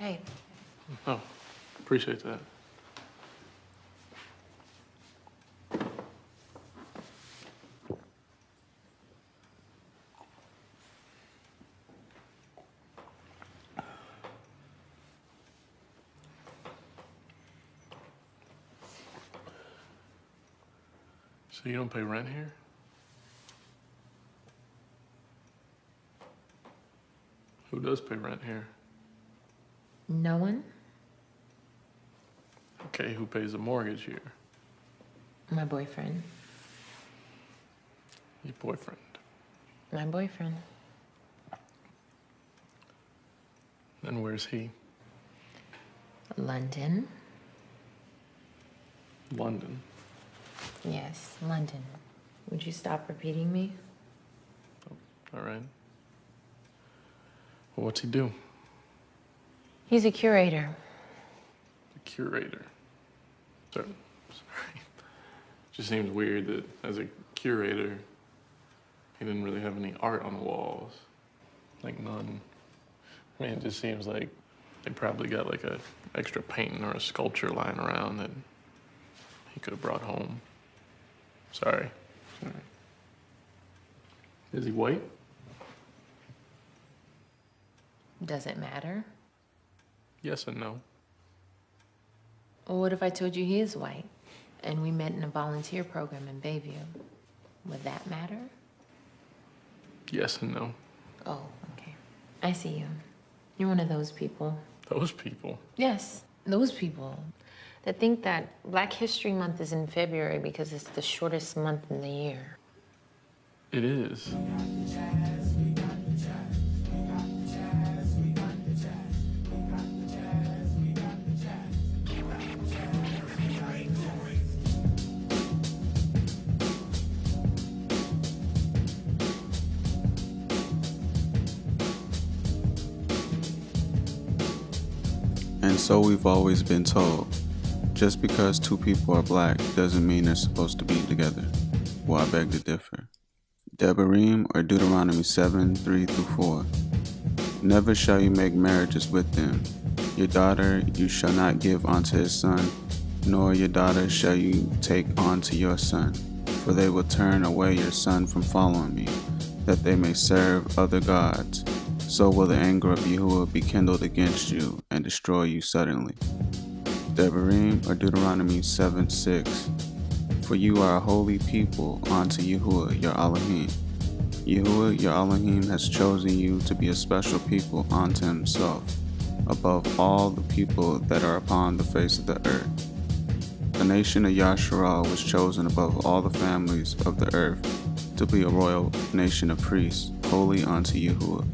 Hey. Oh, appreciate that. So you don't pay rent here? Who does pay rent here? No one? Okay, who pays the mortgage here? My boyfriend. Your boyfriend. My boyfriend. And where's he? London. London. Yes, London. Would you stop repeating me? All right. Well, what's he do? He's a curator. The curator. Sorry. Just seems weird that as a curator, he didn't really have any art on the walls. Like none. I mean, it just seems like they probably got like a extra painting or a sculpture lying around that he could have brought home. Sorry. Is he white? Does it matter? Yes and no. Well, what if I told you he is white and we met in a volunteer program in Bayview? Would that matter? Yes and no. Oh, okay. I see you. You're one of those people. Those people? Yes, those people that think that Black History Month is in February because it's the shortest month in the year. It is. And so we've always been told, just because two people are black doesn't mean they're supposed to be together. Well, I beg to differ. Devarim or Deuteronomy 7:3-4. Never shall you make marriages with them. Your daughter you shall not give unto his son, nor your daughter shall you take unto your son, for they will turn away your son from following me, that they may serve other gods. So will the anger of Yahuwah be kindled against you and destroy you suddenly. Devarim or Deuteronomy 7:6. For you are a holy people unto Yahuwah your Elohim. Yahuwah your Elohim has chosen you to be a special people unto himself, above all the people that are upon the face of the earth. The nation of Yasharal was chosen above all the families of the earth to be a royal nation of priests, holy unto Yahuwah.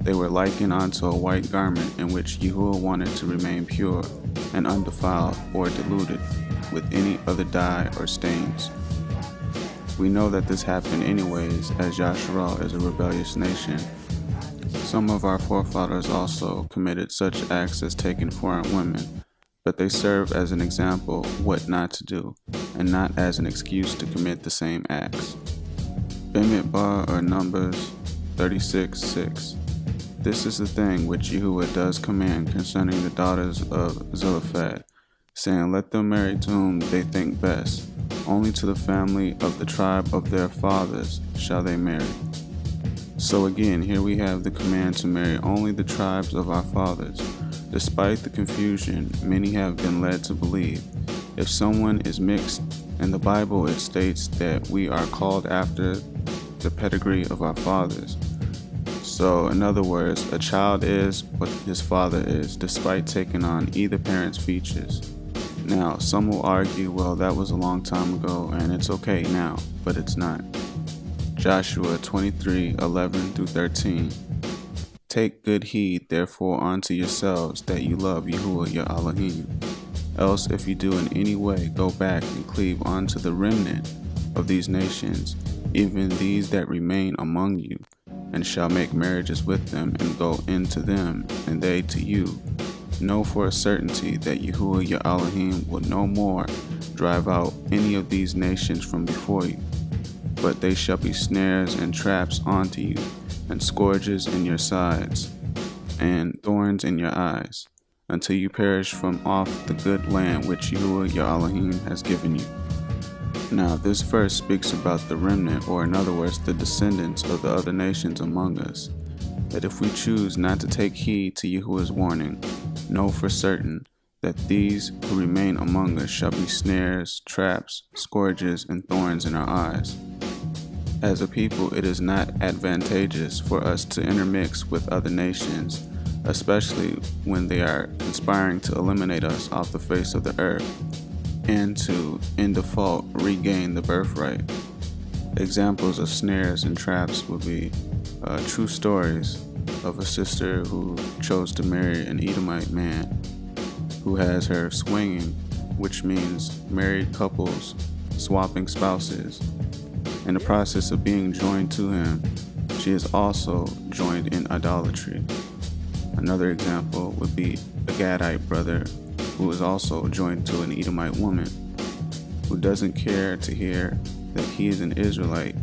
They were likened unto a white garment in which Yahuwah wanted to remain pure and undefiled or diluted with any other dye or stains. We know that this happened anyways, as Yasharal is a rebellious nation. Some of our forefathers also committed such acts as taking foreign women, but they serve as an example what not to do, and not as an excuse to commit the same acts. Bemidbar or Numbers 36:6. This is the thing which Yahuwah does command concerning the daughters of Zelophehad, saying, let them marry to whom they think best. Only to the family of the tribe of their fathers shall they marry. So again, here we have the command to marry only the tribes of our fathers. Despite the confusion, many have been led to believe, if someone is mixed, in the Bible it states that we are called after the pedigree of our fathers. So, in other words, a child is what his father is, despite taking on either parent's features. Now, some will argue, well, that was a long time ago, and it's okay now, but it's not. Joshua 23:11-13. Take good heed, therefore, unto yourselves, that you love Yahuwah your Elohim. Else, if you do in any way go back and cleave unto the remnant of these nations, even these that remain among you, and shall make marriages with them, and go into them, and they to you. Know for a certainty that Yahuwah your Elohim will no more drive out any of these nations from before you, but they shall be snares and traps unto you, and scourges in your sides. and thorns in your eyes, until you perish from off the good land which Yahuwah your Elohim has given you. Now this verse speaks about the remnant, or in other words, the descendants of the other nations among us, that if we choose not to take heed to Yahuwah's warning, know for certain that these who remain among us shall be snares, traps, scourges, and thorns in our eyes. As a people, it is not advantageous for us to intermix with other nations, especially when they are conspiring to eliminate us off the face of the earth, and to, in default, regain the birthright. Examples of snares and traps would be true stories of a sister who chose to marry an Edomite man who has her swinging, which means married couples swapping spouses. In the process of being joined to him, she is also joined in idolatry. Another example would be a Gadite brother who is also joined to an Edomite woman who doesn't care to hear that he is an Israelite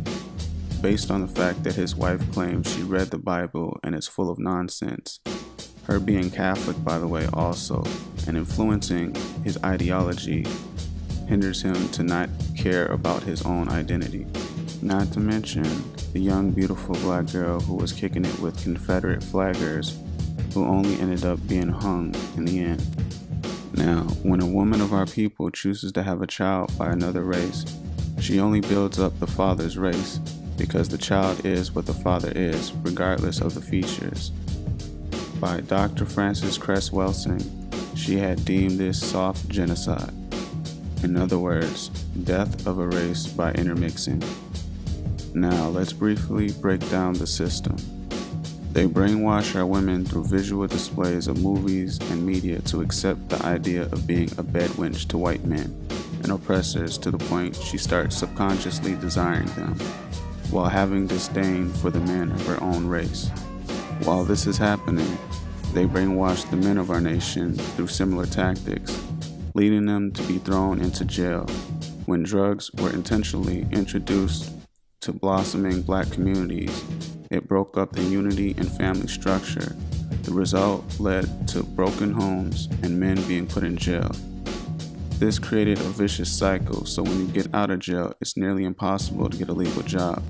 based on the fact that his wife claims she read the Bible and it's full of nonsense. Her being Catholic, by the way, also, and influencing his ideology hinders him to not care about his own identity. Not to mention the young, beautiful black girl who was kicking it with Confederate flaggers who only ended up being hung in the end. Now, when a woman of our people chooses to have a child by another race, she only builds up the father's race because the child is what the father is, regardless of the features. By Dr. Frances Cress Welsing, she had deemed this soft genocide. In other words, death of a race by intermixing. Now, let's briefly break down the system. They brainwash our women through visual displays of movies and media to accept the idea of being a bedwench to white men and oppressors to the point she starts subconsciously desiring them, while having disdain for the men of her own race. While this is happening, they brainwash the men of our nation through similar tactics, leading them to be thrown into jail when drugs were intentionally introduced to blossoming black communities. It broke up the unity and family structure. The result led to broken homes and men being put in jail. This created a vicious cycle, so when you get out of jail, it's nearly impossible to get a legal job.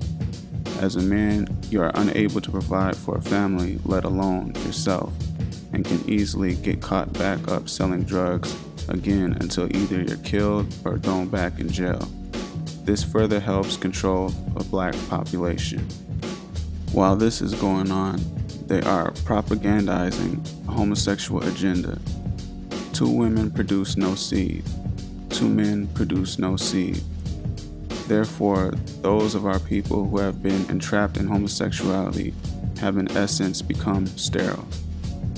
As a man, you are unable to provide for a family, let alone yourself, and can easily get caught back up selling drugs again until either you're killed or thrown back in jail. This further helps control a black population. While this is going on, they are propagandizing a homosexual agenda. 2 women produce no seed. 2 men produce no seed. Therefore, those of our people who have been entrapped in homosexuality have in essence become sterile.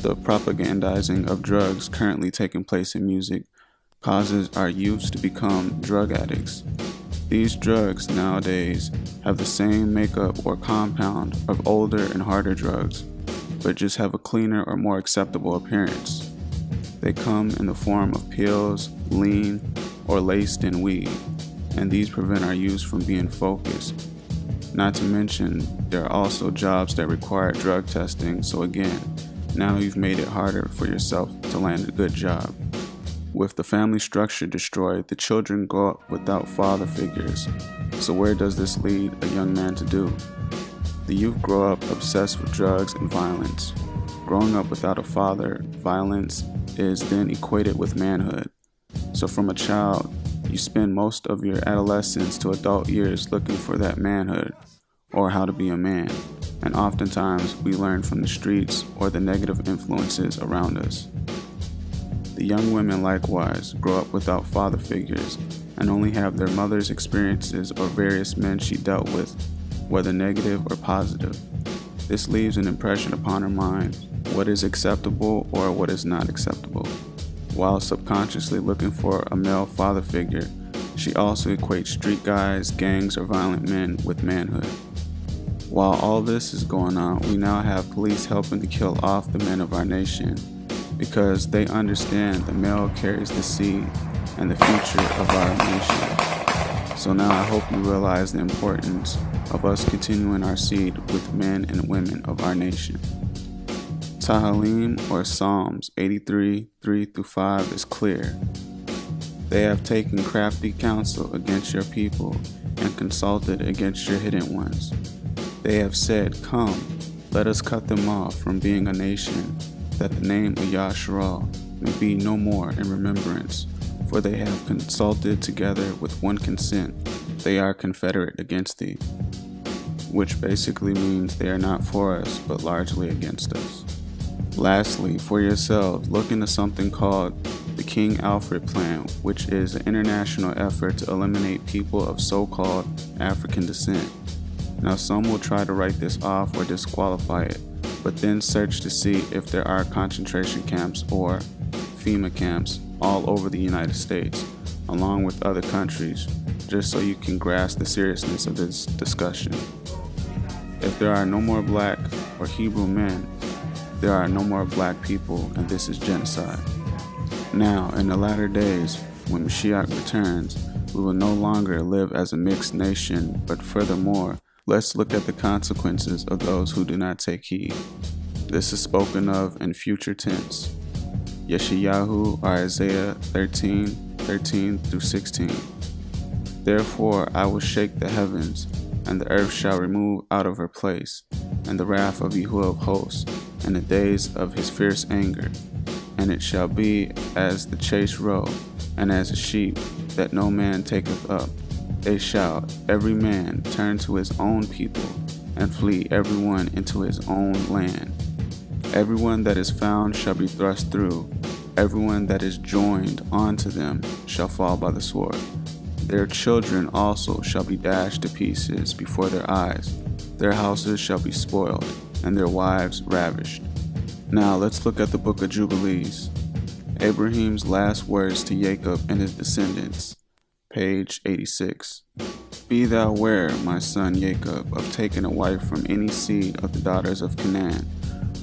The propagandizing of drugs currently taking place in music causes our youths to become drug addicts. These drugs nowadays have the same makeup or compound of older and harder drugs, but just have a cleaner or more acceptable appearance. They come in the form of pills, lean, or laced in weed, and these prevent our youth from being focused. Not to mention, there are also jobs that require drug testing, so again, now you've made it harder for yourself to land a good job. With the family structure destroyed, the children grow up without father figures. So where does this lead a young man to do? The youth grow up obsessed with drugs and violence. Growing up without a father, violence is then equated with manhood. So from a child, you spend most of your adolescence to adult years looking for that manhood, or how to be a man. And oftentimes we learn from the streets or the negative influences around us. The young women likewise grow up without father figures and only have their mother's experiences or various men she dealt with, whether negative or positive. This leaves an impression upon her mind what is acceptable or what is not acceptable. While subconsciously looking for a male father figure, she also equates street guys, gangs, or violent men with manhood. While all this is going on, we now have police helping to kill off the men of our nation, because they understand the male carries the seed and the future of our nation. So now I hope you realize the importance of us continuing our seed with men and women of our nation. Tehillim or Psalms 83, 3-5 is clear. They have taken crafty counsel against your people and consulted against your hidden ones. They have said, "Come, let us cut them off from being a nation, that the name of Yasharal may be no more in remembrance. For they have consulted together with one consent. They are confederate against thee." Which basically means they are not for us, but largely against us. Lastly, for yourselves, look into something called the King Alfred Plan, which is an international effort to eliminate people of so-called African descent. Now, some will try to write this off or disqualify it, but then search to see if there are concentration camps or FEMA camps all over the United States, along with other countries, just so you can grasp the seriousness of this discussion. If there are no more black or Hebrew men, there are no more black people, and this is genocide. Now, in the latter days, when Mashiach returns, we will no longer live as a mixed nation, but furthermore, let's look at the consequences of those who do not take heed. This is spoken of in future tense. Yeshayahu or Isaiah 13:13-16. Therefore I will shake the heavens, and the earth shall remove out of her place, and the wrath of Yahuwah of hosts, and the days of his fierce anger. And it shall be as the chase roe, and as a sheep that no man taketh up. They shall every man turn to his own people, and flee every one into his own land. Everyone that is found shall be thrust through, everyone that is joined unto them shall fall by the sword. Their children also shall be dashed to pieces before their eyes. Their houses shall be spoiled, and their wives ravished. Now let's look at the book of Jewelz. Abraham's last words to Jacob and his descendants. Page 86. Be thou ware, my son Jacob, of taking a wife from any seed of the daughters of Canaan,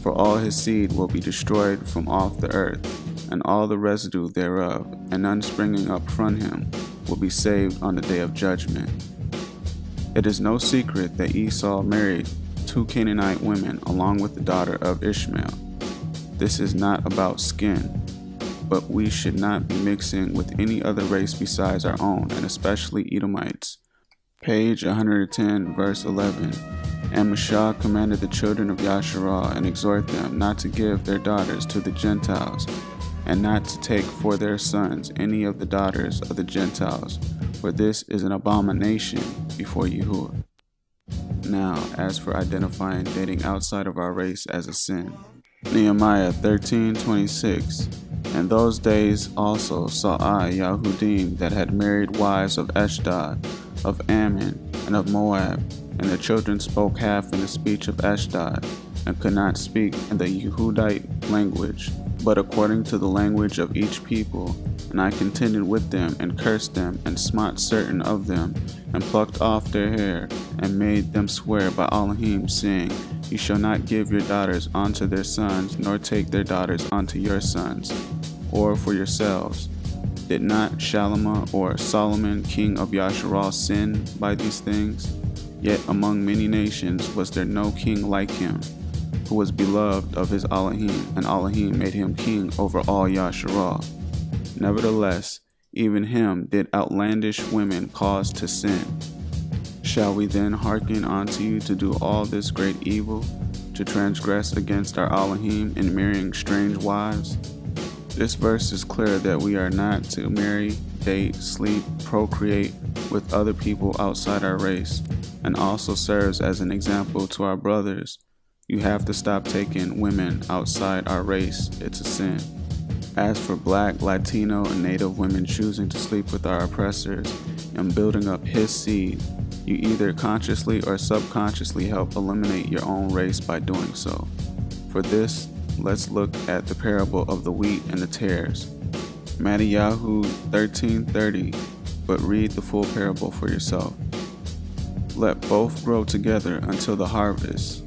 for all his seed will be destroyed from off the earth, and all the residue thereof, and none springing up from him, will be saved on the day of judgment. It is no secret that Esau married 2 Canaanite women along with the daughter of Ishmael. This is not about skin, but we should not be mixing with any other race besides our own, and especially Edomites. Page 110, verse 11. And Mashiach commanded the children of Yasharal and exhort them not to give their daughters to the Gentiles, and not to take for their sons any of the daughters of the Gentiles, for this is an abomination before Yahuwah. Now, as for identifying dating outside of our race as a sin, Nehemiah 13:26. In those days also saw I Yahudim that had married wives of Ashdod, of Ammon, and of Moab, and the children spoke half in the speech of Ashdod, and could not speak in the Yehudite language, but according to the language of each people. And I contended with them, and cursed them, and smote certain of them, and plucked off their hair, and made them swear by Elohim, saying, You shall not give your daughters unto their sons, nor take their daughters unto your sons, or for yourselves. Did not Shalomah or Solomon, king of Yasharal, sin by these things? Yet among many nations was there no king like him, who was beloved of his Elohim, and Elohim made him king over all Yasharal. Nevertheless, even him did outlandish women cause to sin. Shall we then hearken unto you to do all this great evil, to transgress against our Elohim in marrying strange wives? This verse is clear that we are not to marry, date, sleep, procreate with other people outside our race, and also serves as an example to our brothers. You have to stop taking women outside our race. It's a sin. As for Black, Latino, and Native women choosing to sleep with our oppressors and building up his seed, you either consciously or subconsciously help eliminate your own race by doing so. For this, let's look at the parable of the wheat and the tares. Matthew 13:30, but read the full parable for yourself. Let both grow together until the harvest.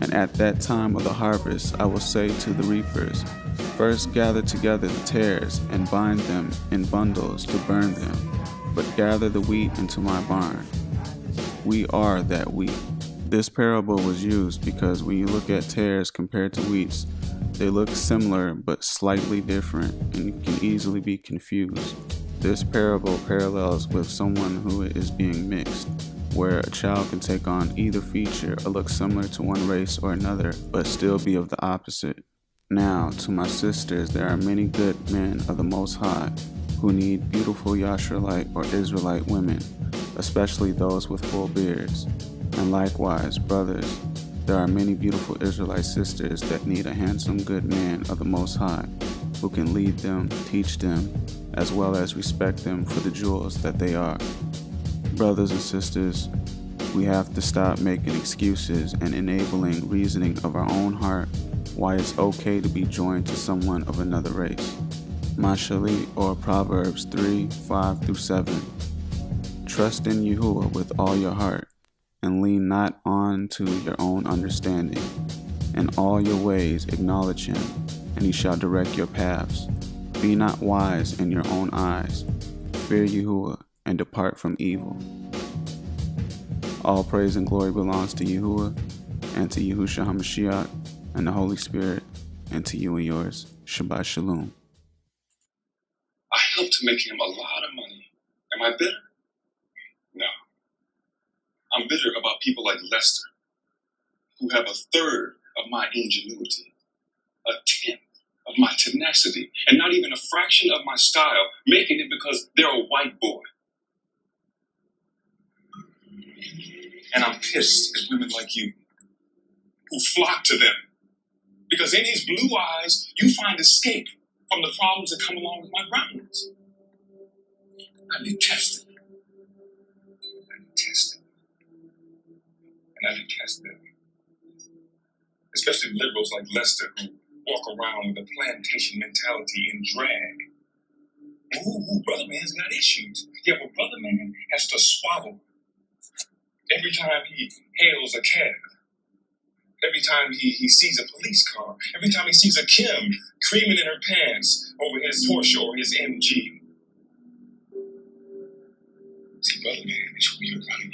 And at that time of the harvest I will say to the reapers, First gather together the tares, and bind them in bundles to burn them, but gather the wheat into my barn. We are that wheat. This parable was used because when you look at tares compared to wheats, They look similar but slightly different and can easily be confused. This parable parallels with someone who is being mixed, where a child can take on either feature or look similar to one race or another, but still be of the opposite. Now, to my sisters, there are many good men of the Most High who need beautiful Yasharite or Israelite women, especially those with full beards. And likewise, brothers, there are many beautiful Israelite sisters that need a handsome good man of the Most High, who can lead them, teach them, as well as respect them for the jewels that they are. Brothers and sisters, we have to stop making excuses and enabling reasoning of our own heart why it's okay to be joined to someone of another race. Mashali, or Proverbs 3:5-7. Trust in Yahuwah with all your heart, and lean not on to your own understanding. In all your ways acknowledge him, and he shall direct your paths. Be not wise in your own eyes. Fear Yahuwah, and depart from evil. All praise and glory belongs to Yahuwah, and to Yahushua HaMashiach, and the Holy Spirit, and to you and yours. Shabbat Shalom. I helped to make him a lot of money. Am I bitter? No. I'm bitter about people like Lester, who have a third of my ingenuity, a tenth of my tenacity, and not even a fraction of my style, making it because they're a white boy. And I'm pissed at women like you, who flock to them, because in his blue eyes, you find escape from the problems that come along with my brownness. I detest it. I detest it. And I detest them. Especially liberals like Lester, who walk around with a plantation mentality in drag. Ooh, brother man's got issues. Yeah, but brother man has to swallow every time he hails a cab. Every time he sees a police car. Every time he sees a Kim creaming in her pants over his Porsche or his MG. See, brother man is who you're running